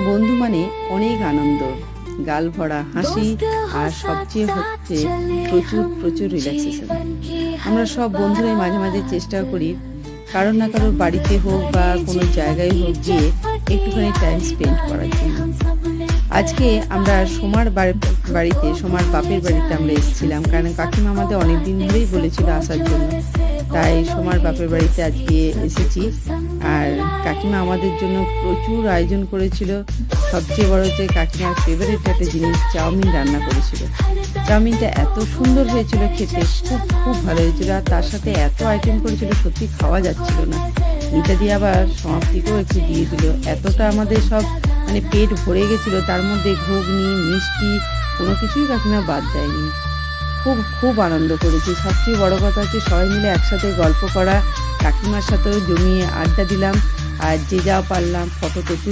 বন্ধু মানে অনেক আনন্দ, গাল ভরা হাসি, আর সবচেয়ে হচ্ছে প্রচুর প্রচুর রিল্যাক্সেশন। আমরা সব বন্ধুরাই মাঝে মাঝে চেষ্টা করি কারোর না কারোর বাড়িতে হোক বা কোনো জায়গায় হোক গিয়ে একটুখানি টাইম স্পেন্ড করার জন্য। আজকে আমরা সোমার বাড়িতে, সোমার বাপের বাড়িতে আমরা এসেছিলাম, কারণ কাকিমা আমাদের অনেক দিন ধরেই বলেছিল আসার জন্য, তাই সোমার বাপের বাড়িতে আজকে এসেছি। আর কাকিমা আমাদের জন্য প্রচুর আয়োজন করেছিল। সবচেয়ে বড় হচ্ছে কাকিমার ফেভারিট একটা জিনিস, চাউমিন রান্না করেছিল। চাউমিনটা এত সুন্দর হয়েছিল, খেতে খুব খুব ভালো হয়েছিল। আর তার সাথে এত আইটেম করেছিল, সত্যি খাওয়া যাচ্ছিল না। এটা দিয়ে আবার সমাপ্তিকেও একটু দিয়ে দিল। এতটা আমাদের সব মানে পেট ভরে গেছিল, তার মধ্যে ঘুগনি, মিষ্টি, কোনো কিছুই কাকিমা বাদ দেয়নি। খুব খুব আনন্দ করেছি। সবচেয়ে বড় কথা হচ্ছে সবাই মিলে একসাথে গল্প করা, কাকিমার সাথেও জমিয়ে আড্ডা দিলাম, আর যে যা পারলাম ফটো তো তুলতে